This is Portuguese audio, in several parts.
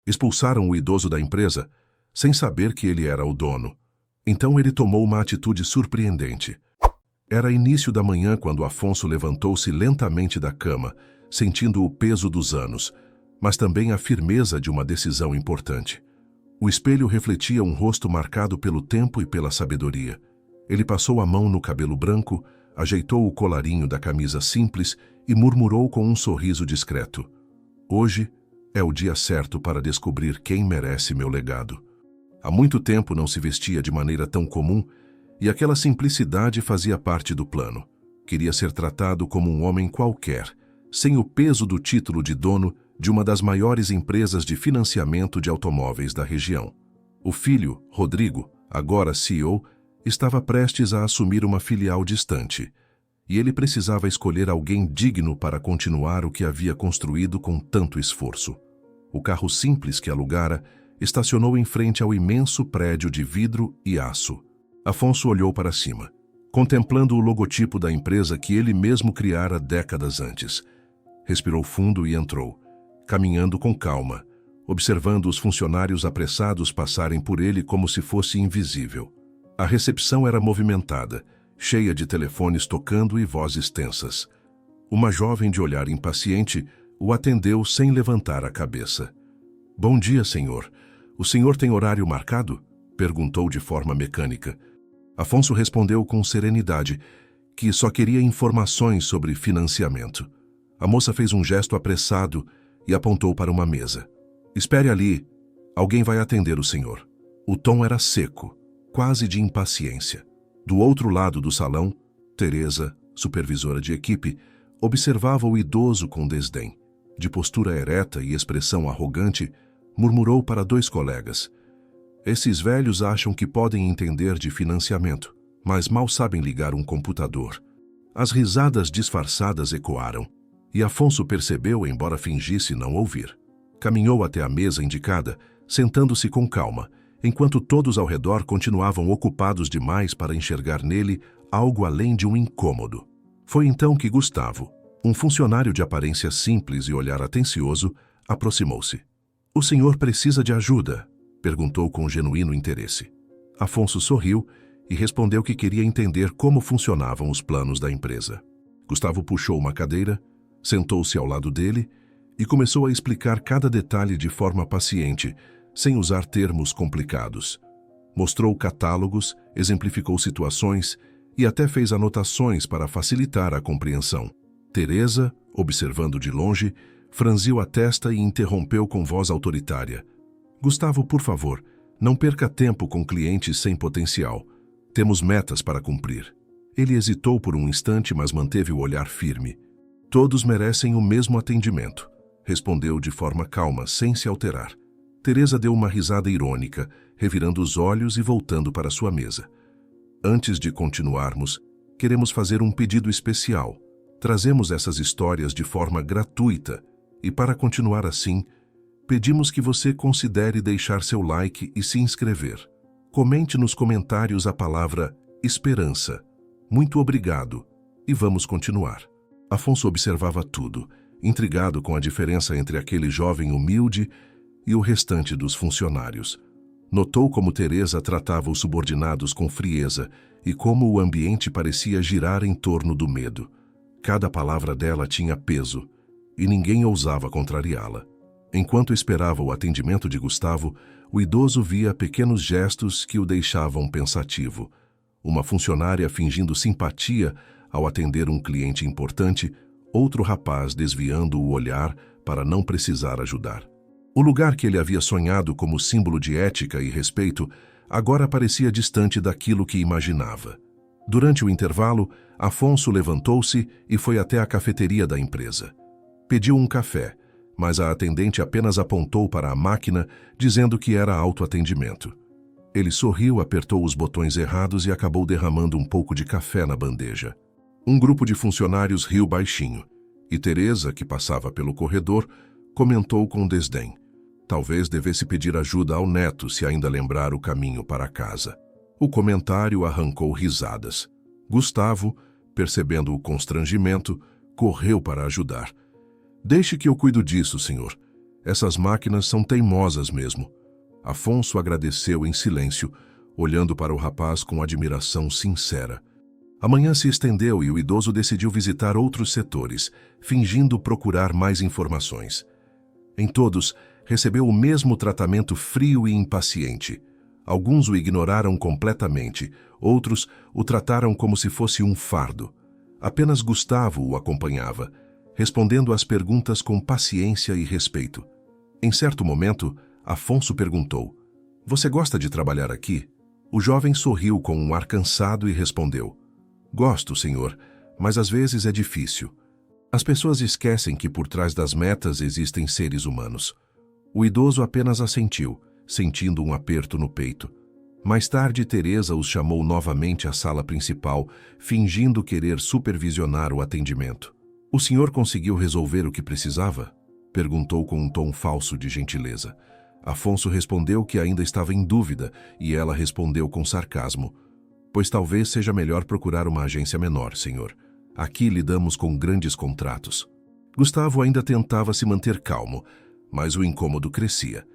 Expulsaram o idoso da empresa, sem saber que ele era o dono. Então ele tomou uma atitude surpreendente. Era início da manhã quando Afonso levantou-se lentamente da cama, sentindo o peso dos anos, mas também a firmeza de uma decisão importante. O espelho refletia um rosto marcado pelo tempo e pela sabedoria. Ele passou a mão no cabelo branco, ajeitou o colarinho da camisa simples e murmurou com um sorriso discreto: "Hoje é o dia certo para descobrir quem merece meu legado." Há muito tempo não se vestia de maneira tão comum e aquela simplicidade fazia parte do plano. Queria ser tratado como um homem qualquer, sem o peso do título de dono de uma das maiores empresas de financiamento de automóveis da região. O filho, Rodrigo, agora CEO, estava prestes a assumir uma filial distante, e ele precisava escolher alguém digno para continuar o que havia construído com tanto esforço. O carro simples que alugara estacionou em frente ao imenso prédio de vidro e aço. Afonso olhou para cima, contemplando o logotipo da empresa que ele mesmo criara décadas antes. Respirou fundo e entrou, caminhando com calma, observando os funcionários apressados passarem por ele como se fosse invisível. A recepção era movimentada, cheia de telefones tocando e vozes tensas. Uma jovem de olhar impaciente o atendeu sem levantar a cabeça. "Bom dia, senhor. O senhor tem horário marcado?" perguntou de forma mecânica. Afonso respondeu com serenidade que só queria informações sobre financiamento. A moça fez um gesto apressado e apontou para uma mesa. "Espere ali. Alguém vai atender o senhor." O tom era seco, quase de impaciência. Do outro lado do salão, Teresa, supervisora de equipe, observava o idoso com desdém. De postura ereta e expressão arrogante, murmurou para 2 colegas: "Esses velhos acham que podem entender de financiamento, mas mal sabem ligar um computador." As risadas disfarçadas ecoaram, e Afonso percebeu, embora fingisse não ouvir. Caminhou até a mesa indicada, sentando-se com calma, enquanto todos ao redor continuavam ocupados demais para enxergar nele algo além de um incômodo. Foi então que Gustavo, um funcionário de aparência simples e olhar atencioso, aproximou-se. "O senhor precisa de ajuda?" perguntou com genuíno interesse. Afonso sorriu e respondeu que queria entender como funcionavam os planos da empresa. Gustavo puxou uma cadeira, sentou-se ao lado dele e começou a explicar cada detalhe de forma paciente, sem usar termos complicados. Mostrou catálogos, exemplificou situações e até fez anotações para facilitar a compreensão. Teresa, observando de longe, franziu a testa e interrompeu com voz autoritária: "Gustavo, por favor, não perca tempo com clientes sem potencial. Temos metas para cumprir." Ele hesitou por um instante, mas manteve o olhar firme. "Todos merecem o mesmo atendimento", respondeu de forma calma, sem se alterar. Teresa deu uma risada irônica, revirando os olhos e voltando para sua mesa. "Antes de continuarmos, queremos fazer um pedido especial. Trazemos essas histórias de forma gratuita e, para continuar assim, pedimos que você considere deixar seu like e se inscrever. Comente nos comentários a palavra esperança. Muito obrigado e vamos continuar." Afonso observava tudo, intrigado com a diferença entre aquele jovem humilde e o restante dos funcionários. Notou como Teresa tratava os subordinados com frieza e como o ambiente parecia girar em torno do medo. Cada palavra dela tinha peso e ninguém ousava contrariá-la. Enquanto esperava o atendimento de Gustavo, o idoso via pequenos gestos que o deixavam pensativo. Uma funcionária fingindo simpatia ao atender um cliente importante, outro rapaz desviando o olhar para não precisar ajudar. O lugar que ele havia sonhado como símbolo de ética e respeito agora parecia distante daquilo que imaginava. Durante o intervalo, Afonso levantou-se e foi até a cafeteria da empresa. Pediu um café, mas a atendente apenas apontou para a máquina, dizendo que era autoatendimento. Ele sorriu, apertou os botões errados e acabou derramando um pouco de café na bandeja. Um grupo de funcionários riu baixinho, e Teresa, que passava pelo corredor, comentou com desdém: "Talvez devesse pedir ajuda ao neto se ainda lembrar o caminho para casa." O comentário arrancou risadas. Gustavo, percebendo o constrangimento, correu para ajudar. "Deixe que eu cuido disso, senhor. Essas máquinas são teimosas mesmo. Afonso agradeceu em silêncio, olhando para o rapaz com admiração sincera. A manhã se estendeu e o idoso decidiu visitar outros setores, fingindo procurar mais informações. Em todos, recebeu o mesmo tratamento frio e impaciente. Alguns o ignoraram completamente, outros o trataram como se fosse um fardo. Apenas Gustavo o acompanhava, respondendo às perguntas com paciência e respeito. Em certo momento, Afonso perguntou: "Você gosta de trabalhar aqui?" O jovem sorriu com um ar cansado e respondeu: "Gosto, senhor, mas às vezes é difícil. As pessoas esquecem que por trás das metas existem seres humanos." O idoso apenas assentiu, sentindo um aperto no peito. Mais tarde, Teresa os chamou novamente à sala principal, fingindo querer supervisionar o atendimento. "O senhor conseguiu resolver o que precisava?" perguntou com um tom falso de gentileza. Afonso respondeu que ainda estava em dúvida e ela respondeu com sarcasmo: "Pois talvez seja melhor procurar uma agência menor, senhor. Aqui lidamos com grandes contratos." Gustavo ainda tentava se manter calmo, mas o incômodo crescia.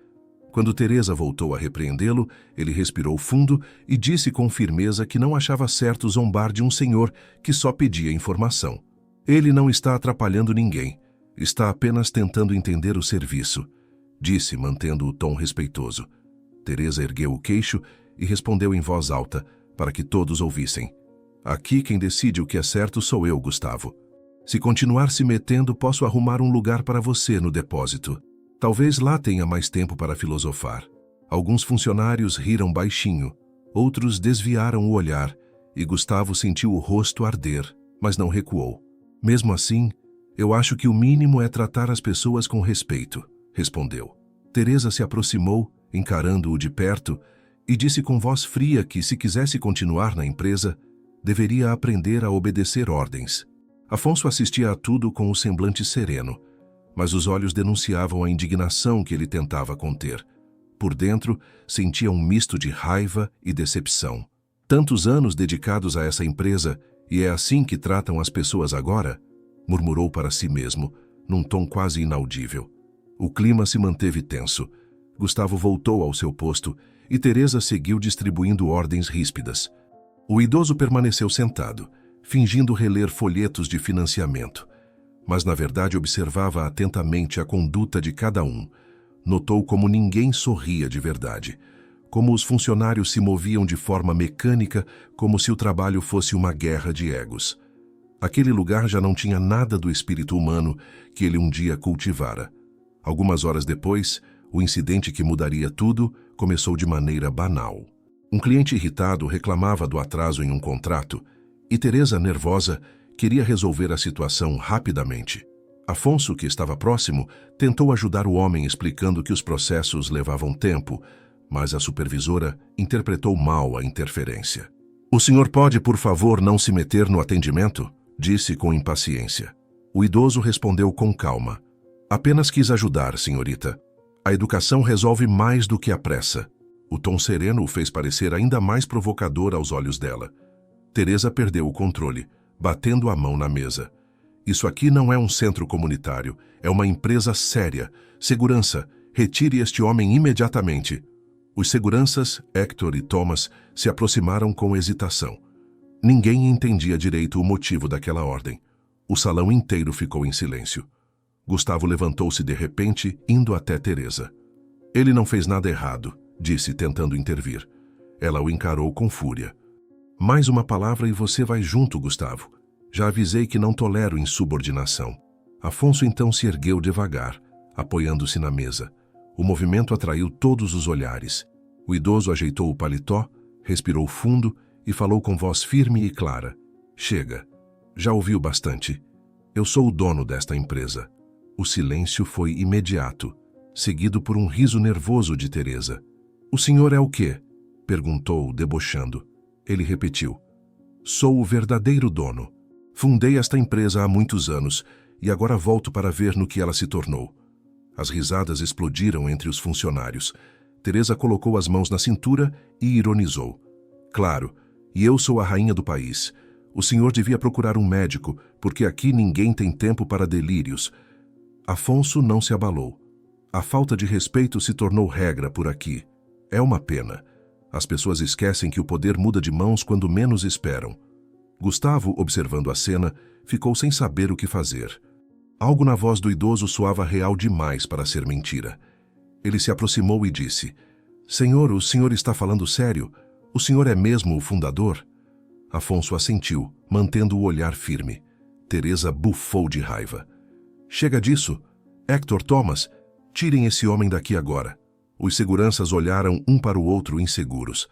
Quando Teresa voltou a repreendê-lo, ele respirou fundo e disse com firmeza que não achava certo zombar de um senhor que só pedia informação. "Ele não está atrapalhando ninguém. Está apenas tentando entender o serviço", disse, mantendo o tom respeitoso. Teresa ergueu o queixo e respondeu em voz alta, para que todos ouvissem: "Aqui quem decide o que é certo sou eu, Gustavo. Se continuar se metendo, posso arrumar um lugar para você no depósito. Talvez lá tenha mais tempo para filosofar." Alguns funcionários riram baixinho, outros desviaram o olhar, e Gustavo sentiu o rosto arder, mas não recuou. "Mesmo assim, eu acho que o mínimo é tratar as pessoas com respeito", respondeu. Teresa se aproximou, encarando-o de perto, e disse com voz fria que, se quisesse continuar na empresa, deveria aprender a obedecer ordens. Afonso assistia a tudo com o semblante sereno, mas os olhos denunciavam a indignação que ele tentava conter. Por dentro, sentia um misto de raiva e decepção. "Tantos anos dedicados a essa empresa, e é assim que tratam as pessoas agora?", murmurou para si mesmo, num tom quase inaudível. O clima se manteve tenso. Gustavo voltou ao seu posto e Teresa seguiu distribuindo ordens ríspidas. O idoso permaneceu sentado, fingindo reler folhetos de financiamento, mas na verdade observava atentamente a conduta de cada um. Notou como ninguém sorria de verdade, como os funcionários se moviam de forma mecânica, como se o trabalho fosse uma guerra de egos. Aquele lugar já não tinha nada do espírito humano que ele um dia cultivara. Algumas horas depois, o incidente que mudaria tudo começou de maneira banal. Um cliente irritado reclamava do atraso em um contrato e Teresa, nervosa, queria resolver a situação rapidamente. Afonso, que estava próximo, tentou ajudar o homem explicando que os processos levavam tempo, mas a supervisora interpretou mal a interferência. "O senhor pode, por favor, não se meter no atendimento?", disse com impaciência. O idoso respondeu com calma: "Apenas quis ajudar, senhorita. A educação resolve mais do que a pressa." O tom sereno o fez parecer ainda mais provocador aos olhos dela. Teresa perdeu o controle, batendo a mão na mesa. "Isso aqui não é um centro comunitário, é uma empresa séria. Segurança, retire este homem imediatamente." Os seguranças, Hector e Thomas, se aproximaram com hesitação. Ninguém entendia direito o motivo daquela ordem. O salão inteiro ficou em silêncio. Gustavo levantou-se de repente, indo até Teresa. "Ele não fez nada errado", disse, tentando intervir. Ela o encarou com fúria. "Mais uma palavra e você vai junto, Gustavo. Já avisei que não tolero insubordinação." Afonso então se ergueu devagar, apoiando-se na mesa. O movimento atraiu todos os olhares. O idoso ajeitou o paletó, respirou fundo e falou com voz firme e clara: "Chega. Já ouviu bastante. Eu sou o dono desta empresa." O silêncio foi imediato, seguido por um riso nervoso de Teresa. "O senhor é o quê?", perguntou, debochando. Ele repetiu: "Sou o verdadeiro dono. Fundei esta empresa há muitos anos e agora volto para ver no que ela se tornou." As risadas explodiram entre os funcionários. Teresa colocou as mãos na cintura e ironizou: "Claro, e eu sou a rainha do país. O senhor devia procurar um médico, porque aqui ninguém tem tempo para delírios." Afonso não se abalou. A falta de respeito se tornou regra por aqui. É uma pena. As pessoas esquecem que o poder muda de mãos quando menos esperam. Gustavo, observando a cena, ficou sem saber o que fazer. Algo na voz do idoso soava real demais para ser mentira. Ele se aproximou e disse: Senhor, o senhor está falando sério? O senhor é mesmo o fundador? Afonso assentiu, mantendo o olhar firme. Teresa bufou de raiva. Chega disso. Hector, Thomas, tirem esse homem daqui agora. Os seguranças olharam um para o outro inseguros.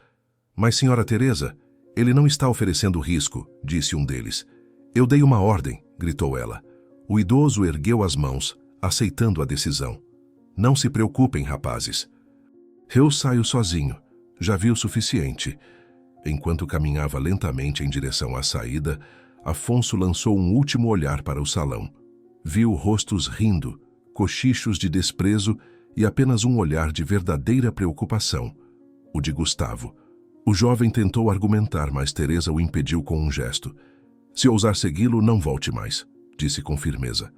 Mas, senhora Teresa, ele não está oferecendo risco, disse um deles. Eu dei uma ordem, gritou ela. O idoso ergueu as mãos, aceitando a decisão. Não se preocupem, rapazes. Eu saio sozinho. Já vi o suficiente. Enquanto caminhava lentamente em direção à saída, Afonso lançou um último olhar para o salão. Viu rostos rindo, cochichos de desprezo e apenas um olhar de verdadeira preocupação, o de Gustavo. O jovem tentou argumentar, mas Teresa o impediu com um gesto. Se ousar segui-lo, não volte mais, disse com firmeza.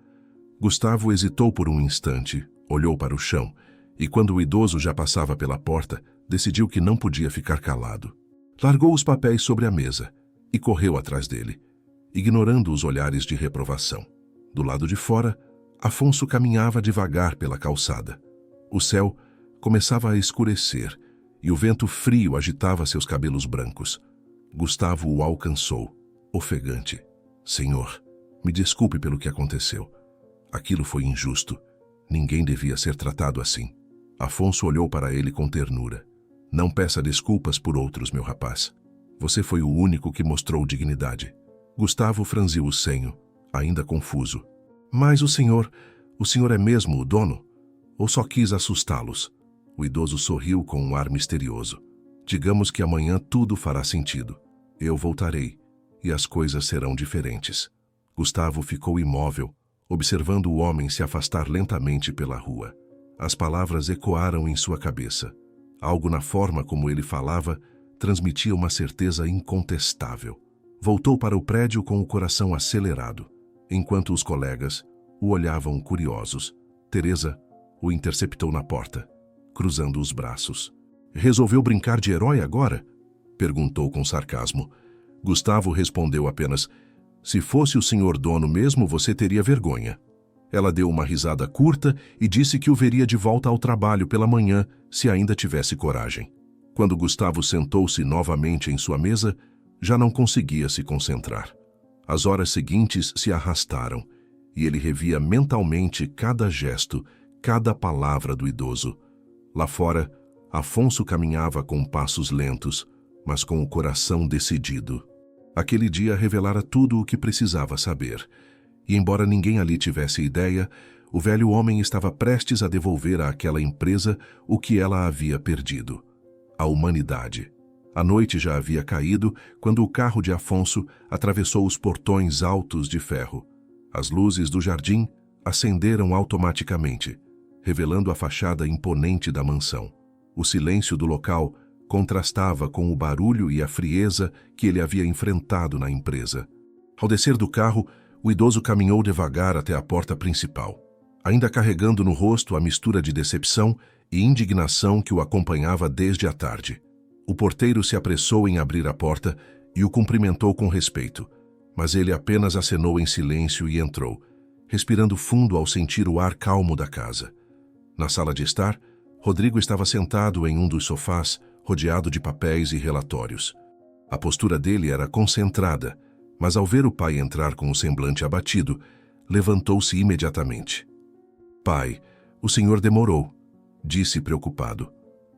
Gustavo hesitou por um instante, olhou para o chão, e quando o idoso já passava pela porta, decidiu que não podia ficar calado. Largou os papéis sobre a mesa e correu atrás dele, ignorando os olhares de reprovação. Do lado de fora, Afonso caminhava devagar pela calçada. O céu começava a escurecer e o vento frio agitava seus cabelos brancos. Gustavo o alcançou, ofegante. Senhor, me desculpe pelo que aconteceu. Aquilo foi injusto. Ninguém devia ser tratado assim. Afonso olhou para ele com ternura. Não peça desculpas por outros, meu rapaz. Você foi o único que mostrou dignidade. Gustavo franziu o senho, ainda confuso. Mas o senhor é mesmo o dono? Ou só quis assustá-los? O idoso sorriu com um ar misterioso. Digamos que amanhã tudo fará sentido. Eu voltarei, e as coisas serão diferentes. Gustavo ficou imóvel, observando o homem se afastar lentamente pela rua. As palavras ecoaram em sua cabeça. Algo na forma como ele falava transmitia uma certeza incontestável. Voltou para o prédio com o coração acelerado, enquanto os colegas o olhavam curiosos. Teresa o interceptou na porta, cruzando os braços. Resolveu brincar de herói agora? Perguntou com sarcasmo. Gustavo respondeu apenas: se fosse o senhor dono mesmo, você teria vergonha. Ela deu uma risada curta e disse que o veria de volta ao trabalho pela manhã, se ainda tivesse coragem. Quando Gustavo sentou-se novamente em sua mesa, já não conseguia se concentrar. As horas seguintes se arrastaram, e ele revia mentalmente cada gesto, cada palavra do idoso. Lá fora, Afonso caminhava com passos lentos, mas com o coração decidido. Aquele dia revelara tudo o que precisava saber. E embora ninguém ali tivesse ideia, o velho homem estava prestes a devolver àquela empresa o que ela havia perdido: a humanidade. A noite já havia caído quando o carro de Afonso atravessou os portões altos de ferro. As luzes do jardim acenderam automaticamente, revelando a fachada imponente da mansão. O silêncio do local contrastava com o barulho e a frieza que ele havia enfrentado na empresa. Ao descer do carro, o idoso caminhou devagar até a porta principal, ainda carregando no rosto a mistura de decepção e indignação que o acompanhava desde a tarde. O porteiro se apressou em abrir a porta e o cumprimentou com respeito, mas ele apenas acenou em silêncio e entrou, respirando fundo ao sentir o ar calmo da casa. Na sala de estar, Rodrigo estava sentado em um dos sofás, rodeado de papéis e relatórios. A postura dele era concentrada, mas ao ver o pai entrar com o semblante abatido, levantou-se imediatamente. Pai, o senhor demorou, disse preocupado.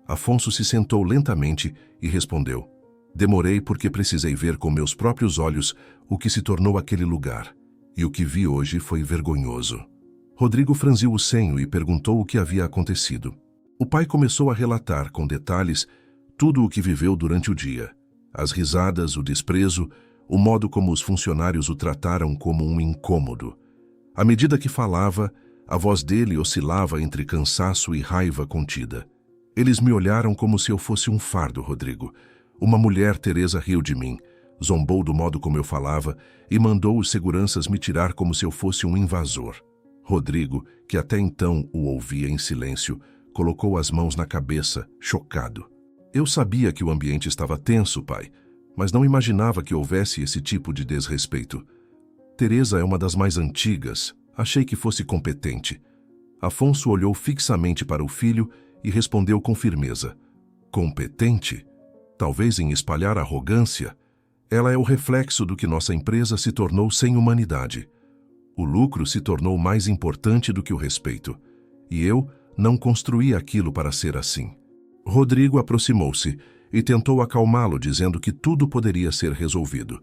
Afonso se sentou lentamente e respondeu: demorei porque precisei ver com meus próprios olhos o que se tornou aquele lugar, e o que vi hoje foi vergonhoso. Rodrigo franziu o senho e perguntou o que havia acontecido. O pai começou a relatar com detalhes tudo o que viveu durante o dia: as risadas, o desprezo, o modo como os funcionários o trataram como um incômodo. À medida que falava, a voz dele oscilava entre cansaço e raiva contida. Eles me olharam como se eu fosse um fardo, Rodrigo. Uma mulher, Teresa, riu de mim, zombou do modo como eu falava e mandou os seguranças me tirar como se eu fosse um invasor. Rodrigo, que até então o ouvia em silêncio, colocou as mãos na cabeça, chocado. Eu sabia que o ambiente estava tenso, pai, mas não imaginava que houvesse esse tipo de desrespeito. Teresa é uma das mais antigas. Achei que fosse competente. Afonso olhou fixamente para o filho e respondeu com firmeza. Competente? Talvez em espalhar arrogância. Ela é o reflexo do que nossa empresa se tornou sem humanidade. O lucro se tornou mais importante do que o respeito. E eu não construí aquilo para ser assim. Rodrigo aproximou-se e tentou acalmá-lo, dizendo que tudo poderia ser resolvido.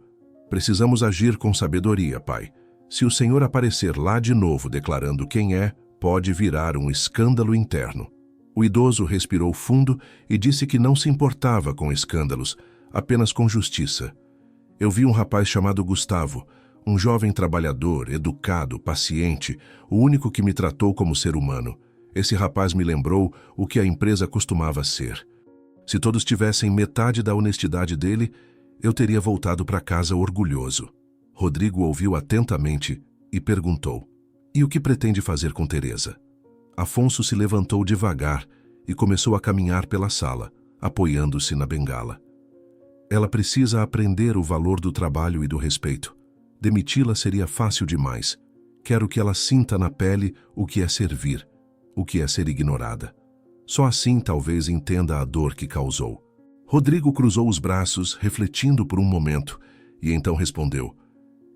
Precisamos agir com sabedoria, pai. Se o senhor aparecer lá de novo declarando quem é, pode virar um escândalo interno. O idoso respirou fundo e disse que não se importava com escândalos, apenas com justiça. Eu vi um rapaz chamado Gustavo, um jovem trabalhador, educado, paciente, o único que me tratou como ser humano. Esse rapaz me lembrou o que a empresa costumava ser. Se todos tivessem metade da honestidade dele, eu teria voltado para casa orgulhoso. Rodrigo ouviu atentamente e perguntou: "E o que pretende fazer com Teresa?" Afonso se levantou devagar e começou a caminhar pela sala, apoiando-se na bengala. Ela precisa aprender o valor do trabalho e do respeito. Demiti-la seria fácil demais. Quero que ela sinta na pele o que é servir, o que é ser ignorada. Só assim talvez entenda a dor que causou. Rodrigo cruzou os braços, refletindo por um momento, e então respondeu: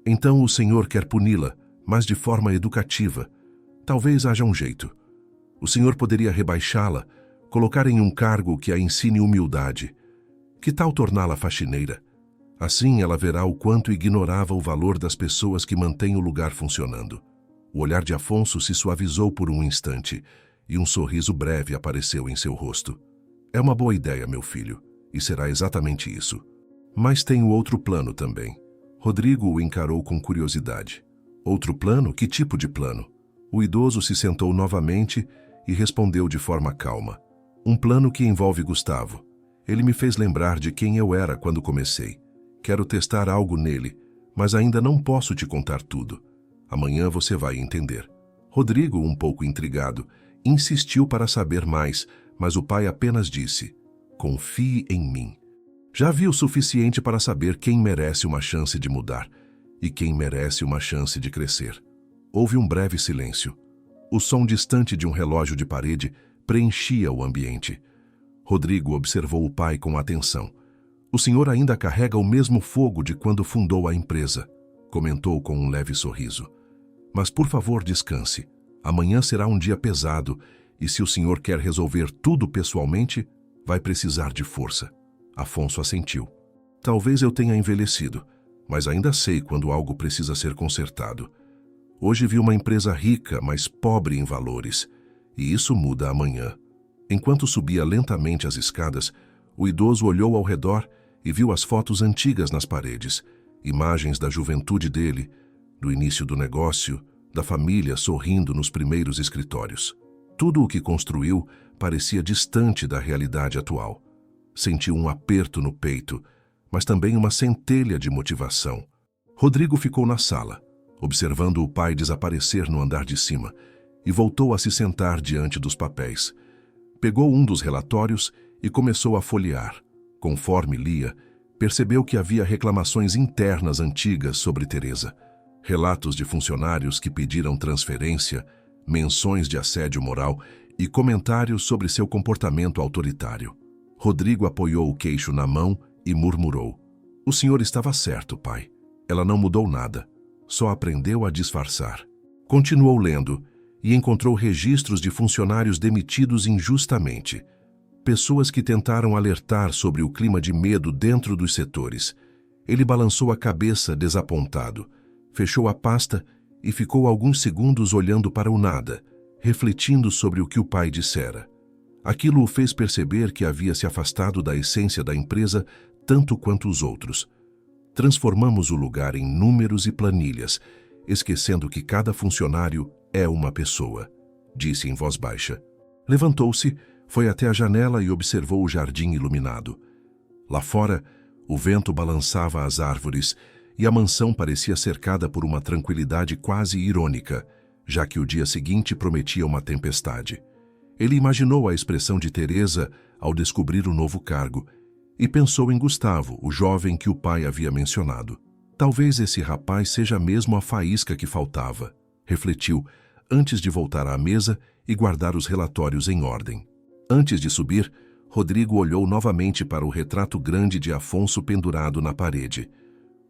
"Então o senhor quer puni-la, mas de forma educativa. Talvez haja um jeito. O senhor poderia rebaixá-la, colocar em um cargo que a ensine humildade. Que tal torná-la faxineira? Assim ela verá o quanto ignorava o valor das pessoas que mantêm o lugar funcionando." O olhar de Afonso se suavizou por um instante, e um sorriso breve apareceu em seu rosto. "É uma boa ideia, meu filho, e será exatamente isso. Mas tenho outro plano também." Rodrigo o encarou com curiosidade. "Outro plano? Que tipo de plano?" O idoso se sentou novamente e respondeu de forma calma: "Um plano que envolve Gustavo. Ele me fez lembrar de quem eu era quando comecei. Quero testar algo nele, mas ainda não posso te contar tudo. Amanhã você vai entender." Rodrigo, um pouco intrigado, insistiu para saber mais, mas o pai apenas disse: "Confie em mim." Já vi o suficiente para saber quem merece uma chance de mudar e quem merece uma chance de crescer. Houve um breve silêncio. O som distante de um relógio de parede preenchia o ambiente. Rodrigo observou o pai com atenção. "O senhor ainda carrega o mesmo fogo de quando fundou a empresa", comentou com um leve sorriso. "Mas por favor descanse. Amanhã será um dia pesado e se o senhor quer resolver tudo pessoalmente, vai precisar de força." Afonso assentiu. "Talvez eu tenha envelhecido, mas ainda sei quando algo precisa ser consertado. Hoje vi uma empresa rica, mas pobre em valores, e isso muda amanhã." Enquanto subia lentamente as escadas, o idoso olhou ao redor e viu as fotos antigas nas paredes, imagens da juventude dele, do início do negócio, da família sorrindo nos primeiros escritórios. Tudo o que construiu parecia distante da realidade atual. Sentiu um aperto no peito, mas também uma centelha de motivação. Rodrigo ficou na sala, observando o pai desaparecer no andar de cima, e voltou a se sentar diante dos papéis. Pegou um dos relatórios e começou a folhear. Conforme lia, percebeu que havia reclamações internas antigas sobre Teresa, relatos de funcionários que pediram transferência, menções de assédio moral e comentários sobre seu comportamento autoritário. Rodrigo apoiou o queixo na mão e murmurou: "O senhor estava certo, pai. Ela não mudou nada, só aprendeu a disfarçar." Continuou lendo e encontrou registros de funcionários demitidos injustamente, pessoas que tentaram alertar sobre o clima de medo dentro dos setores. Ele balançou a cabeça desapontado, fechou a pasta e ficou alguns segundos olhando para o nada, refletindo sobre o que o pai dissera. Aquilo o fez perceber que havia se afastado da essência da empresa tanto quanto os outros. Transformamos o lugar em números e planilhas, esquecendo que cada funcionário é uma pessoa, disse em voz baixa. Levantou-se, foi até a janela e observou o jardim iluminado. Lá fora, o vento balançava as árvores e a mansão parecia cercada por uma tranquilidade quase irônica, já que o dia seguinte prometia uma tempestade. Ele imaginou a expressão de Teresa ao descobrir o novo cargo e pensou em Gustavo, o jovem que o pai havia mencionado. Talvez esse rapaz seja mesmo a faísca que faltava, refletiu, antes de voltar à mesa e guardar os relatórios em ordem. Antes de subir, Rodrigo olhou novamente para o retrato grande de Afonso pendurado na parede.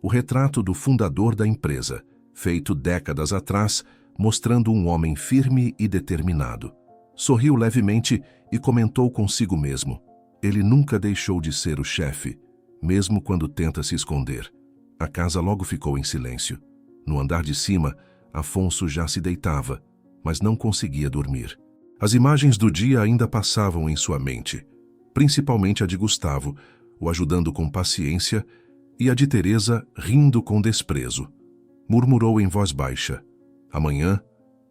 O retrato do fundador da empresa, feito décadas atrás, mostrando um homem firme e determinado. Sorriu levemente e comentou consigo mesmo. Ele nunca deixou de ser o chefe, mesmo quando tenta se esconder. A casa logo ficou em silêncio. No andar de cima, Afonso já se deitava, mas não conseguia dormir. As imagens do dia ainda passavam em sua mente, principalmente a de Gustavo, o ajudando com paciência, e a de Teresa rindo com desprezo. Murmurou em voz baixa: amanhã,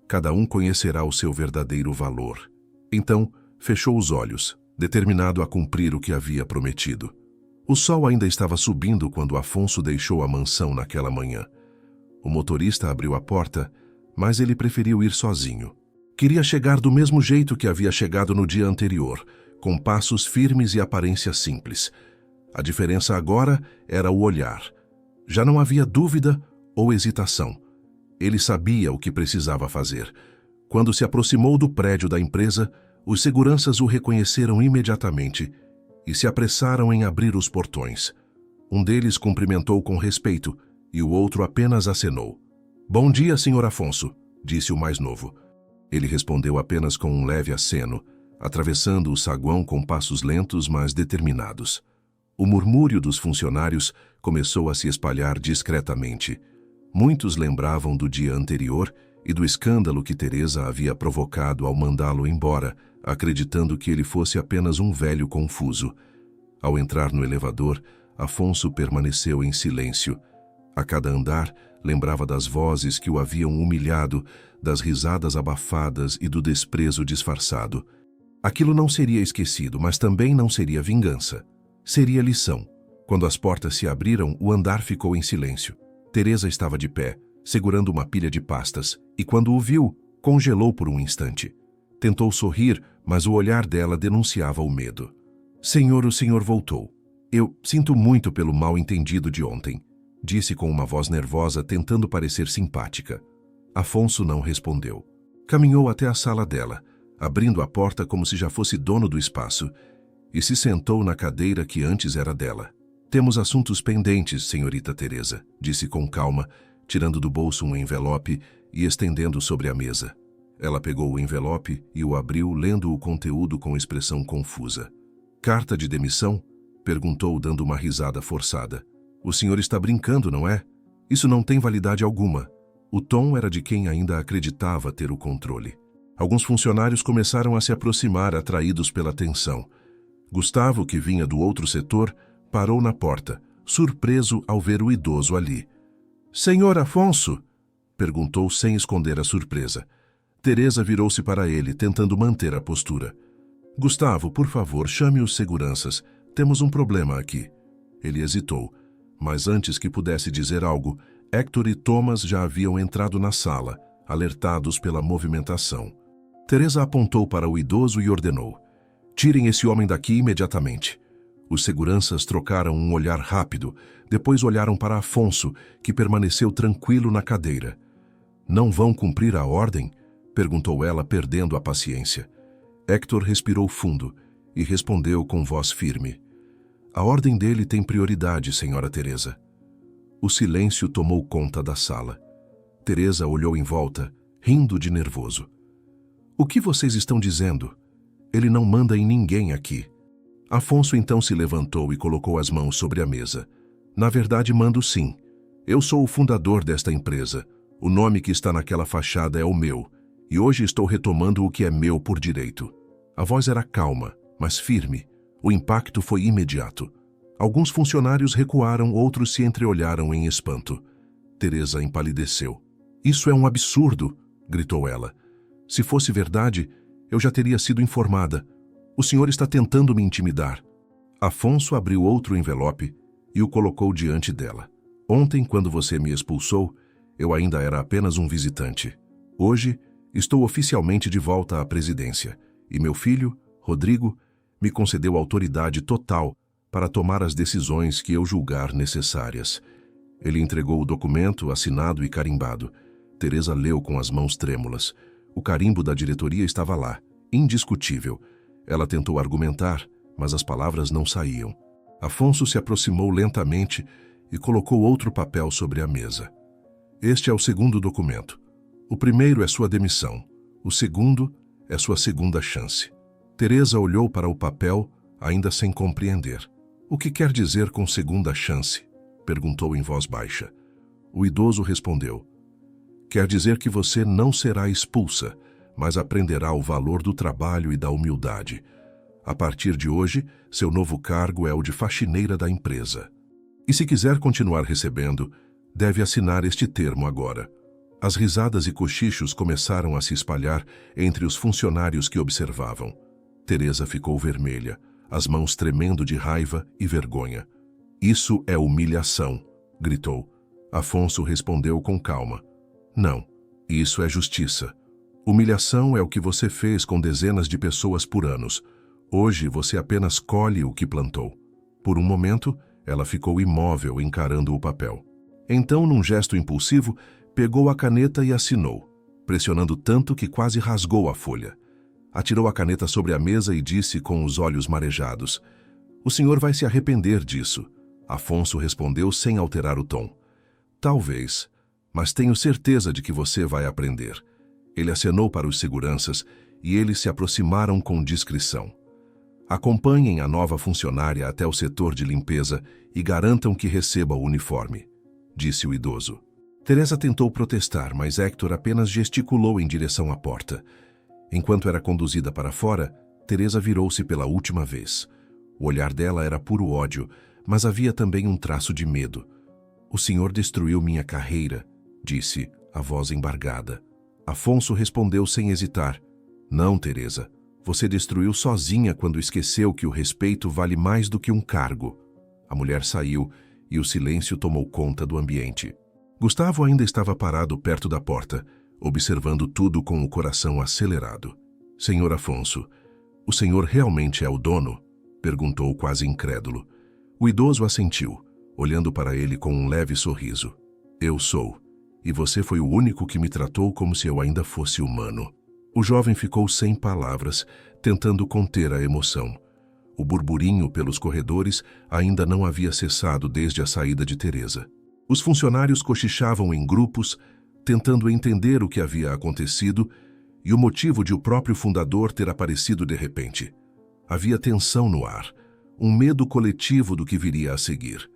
cada um conhecerá o seu verdadeiro valor. Então, fechou os olhos, determinado a cumprir o que havia prometido. O sol ainda estava subindo quando Afonso deixou a mansão naquela manhã. O motorista abriu a porta, mas ele preferiu ir sozinho. Queria chegar do mesmo jeito que havia chegado no dia anterior, com passos firmes e aparência simples. A diferença agora era o olhar. Já não havia dúvida ou hesitação. Ele sabia o que precisava fazer. Quando se aproximou do prédio da empresa, os seguranças o reconheceram imediatamente e se apressaram em abrir os portões. Um deles cumprimentou com respeito e o outro apenas acenou. "Bom dia, Sr. Afonso", disse o mais novo. Ele respondeu apenas com um leve aceno, atravessando o saguão com passos lentos, mas determinados. O murmúrio dos funcionários começou a se espalhar discretamente. Muitos lembravam do dia anterior e do escândalo que Teresa havia provocado ao mandá-lo embora, acreditando que ele fosse apenas um velho confuso. Ao entrar no elevador, Afonso permaneceu em silêncio. A cada andar, lembrava das vozes que o haviam humilhado, das risadas abafadas e do desprezo disfarçado. Aquilo não seria esquecido, mas também não seria vingança. Seria lição. Quando as portas se abriram, o andar ficou em silêncio. Teresa estava de pé, segurando uma pilha de pastas, e quando o viu, congelou por um instante. Tentou sorrir, mas o olhar dela denunciava o medo. "Senhor, o senhor voltou. Eu sinto muito pelo mal-entendido de ontem", disse com uma voz nervosa, tentando parecer simpática. Afonso não respondeu. Caminhou até a sala dela, abrindo a porta como se já fosse dono do espaço, e se sentou na cadeira que antes era dela. "Temos assuntos pendentes, senhorita Teresa", disse com calma, tirando do bolso um envelope e estendendo sobre a mesa. Ela pegou o envelope e o abriu, lendo o conteúdo com expressão confusa. "Carta de demissão?", perguntou, dando uma risada forçada. "O senhor está brincando, não é? Isso não tem validade alguma." O tom era de quem ainda acreditava ter o controle. Alguns funcionários começaram a se aproximar, atraídos pela tensão. Gustavo, que vinha do outro setor, parou na porta, surpreso ao ver o idoso ali. "Senhor Afonso?", perguntou sem esconder a surpresa. Teresa virou-se para ele, tentando manter a postura. "Gustavo, por favor, chame os seguranças. Temos um problema aqui." Ele hesitou, mas antes que pudesse dizer algo, Héctor e Thomas já haviam entrado na sala, alertados pela movimentação. Teresa apontou para o idoso e ordenou: "Tirem esse homem daqui imediatamente." Os seguranças trocaram um olhar rápido, depois olharam para Afonso, que permaneceu tranquilo na cadeira. "Não vão cumprir a ordem?", perguntou ela, perdendo a paciência. Héctor respirou fundo e respondeu com voz firme: "A ordem dele tem prioridade, senhora Teresa." O silêncio tomou conta da sala. Teresa olhou em volta, rindo de nervoso. "O que vocês estão dizendo? Ele não manda em ninguém aqui." Afonso então se levantou e colocou as mãos sobre a mesa. "Na verdade, mando sim. Eu sou o fundador desta empresa. O nome que está naquela fachada é o meu, e hoje estou retomando o que é meu por direito." A voz era calma, mas firme. O impacto foi imediato. Alguns funcionários recuaram, outros se entreolharam em espanto. Teresa empalideceu. "Isso é um absurdo", gritou ela. "Se fosse verdade, eu já teria sido informada. O senhor está tentando me intimidar." Afonso abriu outro envelope e o colocou diante dela. "Ontem, quando você me expulsou, eu ainda era apenas um visitante. Hoje, estou oficialmente de volta à presidência e meu filho, Rodrigo, me concedeu autoridade total para tomar as decisões que eu julgar necessárias. Ele entregou o documento assinado e carimbado. Teresa leu com as mãos trêmulas. O carimbo da diretoria estava lá, indiscutível. Ela tentou argumentar, mas as palavras não saíam. Afonso se aproximou lentamente e colocou outro papel sobre a mesa. Este é o segundo documento. O primeiro é sua demissão. O segundo é sua segunda chance. Teresa olhou para o papel, ainda sem compreender. O que quer dizer com segunda chance? Perguntou em voz baixa. O idoso respondeu. Quer dizer que você não será expulsa, mas aprenderá o valor do trabalho e da humildade. A partir de hoje, seu novo cargo é o de faxineira da empresa. E se quiser continuar recebendo, deve assinar este termo agora. As risadas e cochichos começaram a se espalhar entre os funcionários que observavam. Teresa ficou vermelha, as mãos tremendo de raiva e vergonha. Isso é humilhação, gritou. Afonso respondeu com calma. Não, isso é justiça. Humilhação é o que você fez com dezenas de pessoas por anos. Hoje você apenas colhe o que plantou. Por um momento, ela ficou imóvel encarando o papel. Então, num gesto impulsivo, pegou a caneta e assinou, pressionando tanto que quase rasgou a folha. Atirou a caneta sobre a mesa e disse com os olhos marejados, "O senhor vai se arrepender disso." Afonso respondeu sem alterar o tom. "Talvez, mas tenho certeza de que você vai aprender." Ele acenou para os seguranças e eles se aproximaram com discrição. "Acompanhem a nova funcionária até o setor de limpeza e garantam que receba o uniforme", disse o idoso. Teresa tentou protestar, mas Héctor apenas gesticulou em direção à porta. Enquanto era conduzida para fora, Teresa virou-se pela última vez. O olhar dela era puro ódio, mas havia também um traço de medo. "O senhor destruiu minha carreira", disse, a voz embargada. Afonso respondeu sem hesitar. "Não, Teresa. Você destruiu sozinha quando esqueceu que o respeito vale mais do que um cargo." A mulher saiu e o silêncio tomou conta do ambiente. Gustavo ainda estava parado perto da porta, observando tudo com o coração acelerado. "Senhor Afonso, o senhor realmente é o dono?" perguntou quase incrédulo. O idoso assentiu, olhando para ele com um leve sorriso. "Eu sou, e você foi o único que me tratou como se eu ainda fosse humano." O jovem ficou sem palavras, tentando conter a emoção. O burburinho pelos corredores ainda não havia cessado desde a saída de Teresa. Os funcionários cochichavam em grupos, tentando entender o que havia acontecido e o motivo de o próprio fundador ter aparecido de repente. Havia tensão no ar, um medo coletivo do que viria a seguir.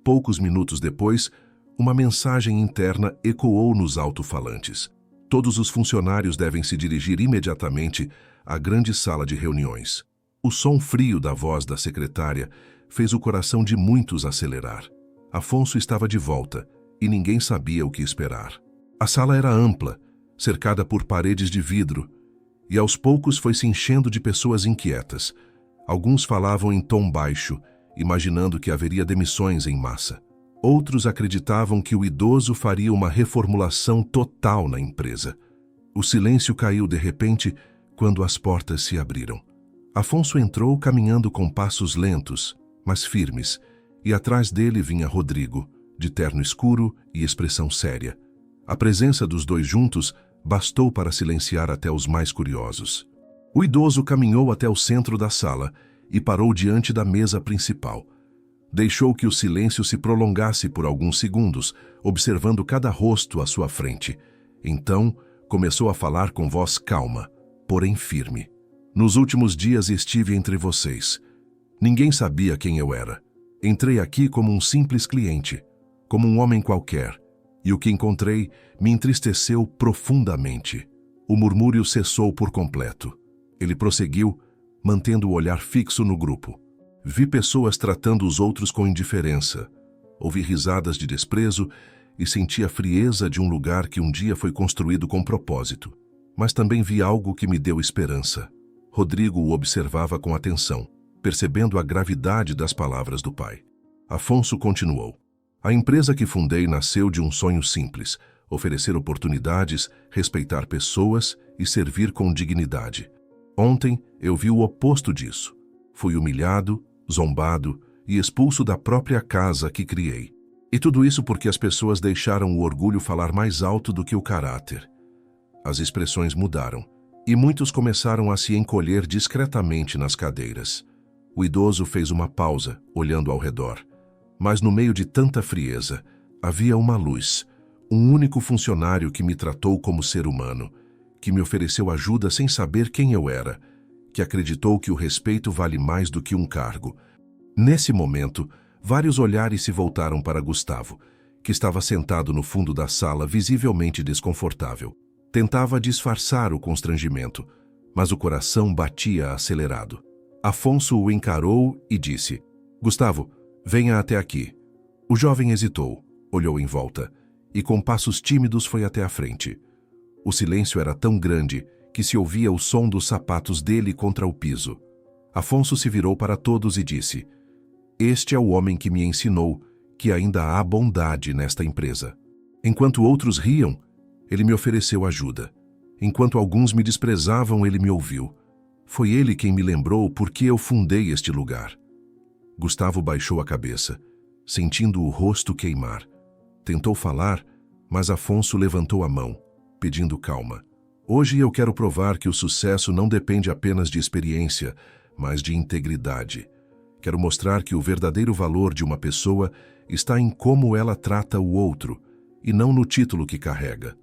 Poucos minutos depois, uma mensagem interna ecoou nos alto-falantes. Todos os funcionários devem se dirigir imediatamente à grande sala de reuniões. O som frio da voz da secretária fez o coração de muitos acelerar. Afonso estava de volta e ninguém sabia o que esperar. A sala era ampla, cercada por paredes de vidro, e aos poucos foi se enchendo de pessoas inquietas. Alguns falavam em tom baixo, imaginando que haveria demissões em massa. Outros acreditavam que o idoso faria uma reformulação total na empresa. O silêncio caiu de repente quando as portas se abriram. Afonso entrou caminhando com passos lentos, mas firmes, e atrás dele vinha Rodrigo, de terno escuro e expressão séria. A presença dos dois juntos bastou para silenciar até os mais curiosos. O idoso caminhou até o centro da sala e parou diante da mesa principal. Deixou que o silêncio se prolongasse por alguns segundos, observando cada rosto à sua frente. Então, começou a falar com voz calma, porém firme. "Nos últimos dias estive entre vocês. Ninguém sabia quem eu era. Entrei aqui como um simples cliente, como um homem qualquer, e o que encontrei me entristeceu profundamente." O murmúrio cessou por completo. Ele prosseguiu, mantendo o olhar fixo no grupo. "Vi pessoas tratando os outros com indiferença. Ouvi risadas de desprezo e senti a frieza de um lugar que um dia foi construído com propósito. Mas também vi algo que me deu esperança." Rodrigo o observava com atenção, percebendo a gravidade das palavras do pai. Afonso continuou. "A empresa que fundei nasceu de um sonho simples, oferecer oportunidades, respeitar pessoas e servir com dignidade. Ontem eu vi o oposto disso. Fui humilhado, zombado e expulso da própria casa que criei. E tudo isso porque as pessoas deixaram o orgulho falar mais alto do que o caráter. As expressões mudaram, e muitos começaram a se encolher discretamente nas cadeiras. O idoso fez uma pausa, olhando ao redor. Mas no meio de tanta frieza, havia uma luz, um único funcionário que me tratou como ser humano, que me ofereceu ajuda sem saber quem eu era, que acreditou que o respeito vale mais do que um cargo. Nesse momento, vários olhares se voltaram para Gustavo, que estava sentado no fundo da sala, visivelmente desconfortável. Tentava disfarçar o constrangimento, mas o coração batia acelerado. Afonso o encarou e disse: "Gustavo, venha até aqui." O jovem hesitou, olhou em volta e com passos tímidos foi até a frente. O silêncio era tão grande que se ouvia o som dos sapatos dele contra o piso. Afonso se virou para todos e disse: "Este é o homem que me ensinou que ainda há bondade nesta empresa." Enquanto outros riam, ele me ofereceu ajuda. Enquanto alguns me desprezavam, ele me ouviu. Foi ele quem me lembrou por que eu fundei este lugar. Gustavo baixou a cabeça, sentindo o rosto queimar. Tentou falar, mas Afonso levantou a mão, pedindo calma. "Hoje eu quero provar que o sucesso não depende apenas de experiência, mas de integridade. Quero mostrar que o verdadeiro valor de uma pessoa está em como ela trata o outro, e não no título que carrega."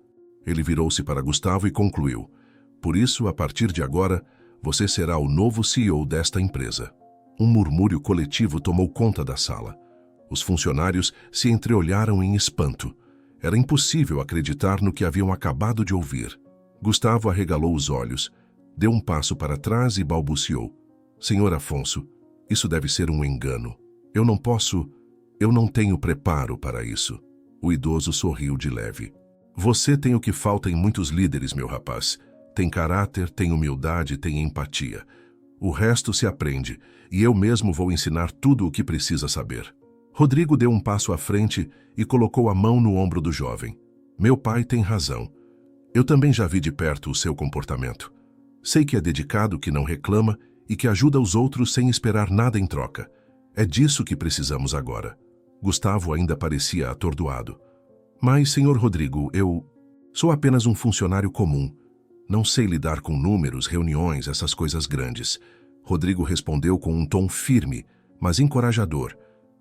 Ele virou-se para Gustavo e concluiu: "Por isso, a partir de agora, você será o novo CEO desta empresa." Um murmúrio coletivo tomou conta da sala. Os funcionários se entreolharam em espanto. Era impossível acreditar no que haviam acabado de ouvir. Gustavo arregalou os olhos, deu um passo para trás e balbuciou: "Senhor Afonso, isso deve ser um engano. Eu não tenho preparo para isso." O idoso sorriu de leve. "Você tem o que falta em muitos líderes, meu rapaz. Tem caráter, tem humildade, tem empatia. O resto se aprende, e eu mesmo vou ensinar tudo o que precisa saber." Rodrigo deu um passo à frente e colocou a mão no ombro do jovem. "Meu pai tem razão. Eu também já vi de perto o seu comportamento. Sei que é dedicado, que não reclama e que ajuda os outros sem esperar nada em troca. É disso que precisamos agora." Gustavo ainda parecia atordoado. "Mas, senhor Rodrigo, eu sou apenas um funcionário comum. Não sei lidar com números, reuniões, essas coisas grandes." Rodrigo respondeu com um tom firme, mas encorajador: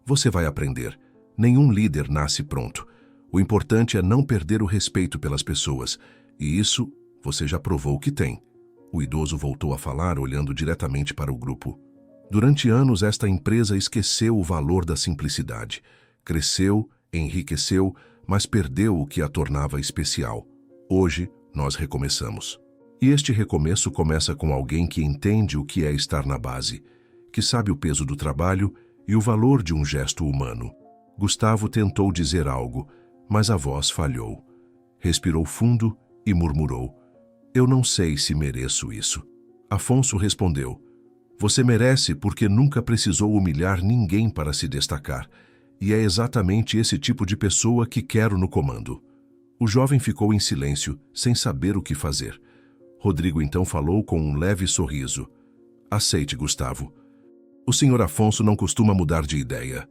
"Você vai aprender. Nenhum líder nasce pronto. O importante é não perder o respeito pelas pessoas. E isso você já provou que tem." O idoso voltou a falar, olhando diretamente para o grupo. "Durante anos, esta empresa esqueceu o valor da simplicidade. Cresceu, enriqueceu, mas perdeu o que a tornava especial. Hoje, nós recomeçamos. E este recomeço começa com alguém que entende o que é estar na base, que sabe o peso do trabalho e o valor de um gesto humano." Gustavo tentou dizer algo, mas a voz falhou. Respirou fundo e murmurou: "Eu não sei se mereço isso." Afonso respondeu: "Você merece porque nunca precisou humilhar ninguém para se destacar. E é exatamente esse tipo de pessoa que quero no comando." O jovem ficou em silêncio, sem saber o que fazer. Rodrigo então falou com um leve sorriso: "Aceite, Gustavo. O senhor Afonso não costuma mudar de ideia."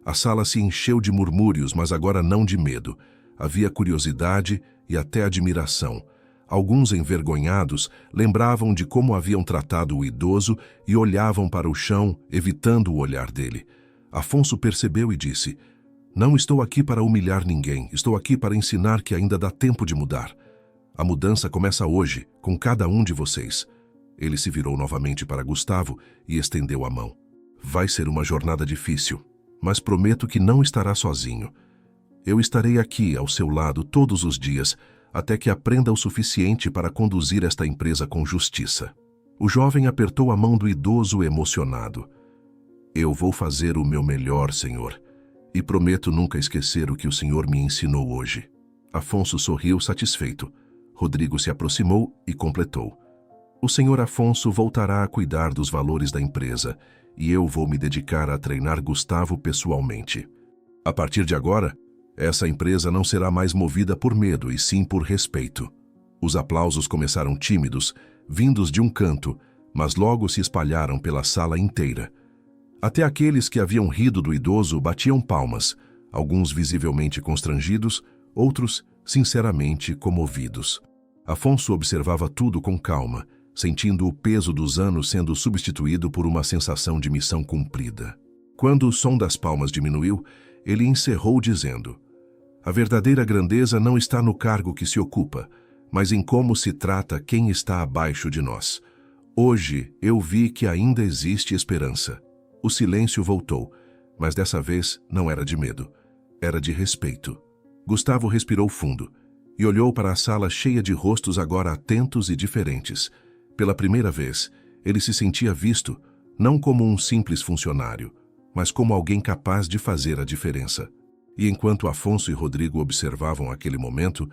A sala se encheu de murmúrios, mas agora não de medo. Havia curiosidade e até admiração. Alguns envergonhados lembravam de como haviam tratado o idoso e olhavam para o chão, evitando o olhar dele. Afonso percebeu e disse: "Não estou aqui para humilhar ninguém, estou aqui para ensinar que ainda dá tempo de mudar. A mudança começa hoje, com cada um de vocês." Ele se virou novamente para Gustavo e estendeu a mão. "Vai ser uma jornada difícil, mas prometo que não estará sozinho. Eu estarei aqui ao seu lado todos os dias, até que aprenda o suficiente para conduzir esta empresa com justiça." O jovem apertou a mão do idoso emocionado. "Eu vou fazer o meu melhor, senhor, e prometo nunca esquecer o que o senhor me ensinou hoje." Afonso sorriu satisfeito. Rodrigo se aproximou e completou: "O senhor Afonso voltará a cuidar dos valores da empresa, e eu vou me dedicar a treinar Gustavo pessoalmente. A partir de agora, Essa empresa não será mais movida por medo, e sim por respeito. Os aplausos começaram tímidos, vindos de um canto, mas logo se espalharam pela sala inteira. Até aqueles que haviam rido do idoso batiam palmas, alguns visivelmente constrangidos, outros sinceramente comovidos. Afonso observava tudo com calma, sentindo o peso dos anos sendo substituído por uma sensação de missão cumprida. Quando o som das palmas diminuiu, ele encerrou dizendo: "A verdadeira grandeza não está no cargo que se ocupa, mas em como se trata quem está abaixo de nós. Hoje eu vi que ainda existe esperança." O silêncio voltou, mas dessa vez não era de medo, era de respeito. Gustavo respirou fundo e olhou para a sala cheia de rostos agora atentos e diferentes. Pela primeira vez, ele se sentia visto, não como um simples funcionário, mas como alguém capaz de fazer a diferença. E enquanto Afonso e Rodrigo observavam aquele momento,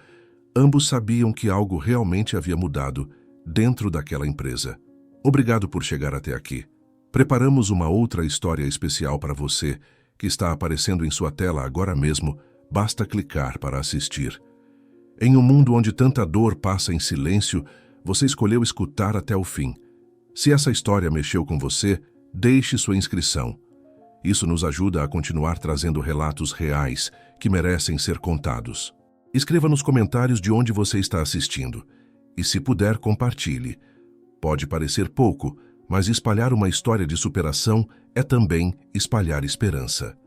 ambos sabiam que algo realmente havia mudado dentro daquela empresa. Obrigado por chegar até aqui. Preparamos uma outra história especial para você, que está aparecendo em sua tela agora mesmo, basta clicar para assistir. Em um mundo onde tanta dor passa em silêncio, você escolheu escutar até o fim. Se essa história mexeu com você, deixe sua inscrição. Isso nos ajuda a continuar trazendo relatos reais que merecem ser contados. Escreva nos comentários de onde você está assistindo. E se puder, compartilhe. Pode parecer pouco, mas espalhar uma história de superação é também espalhar esperança.